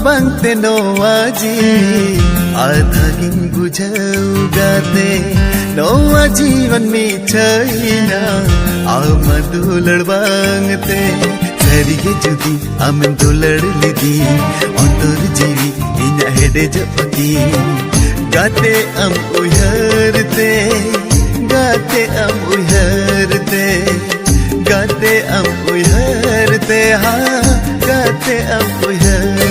bangte noaji adhagin bujhaugate noa jivan mi chaina amadulad bangte sarige judi amen dulad lidi ontor jivi inya hede joti gate am uyharte gate am uyharte gate am uyharte ha gate am uyharte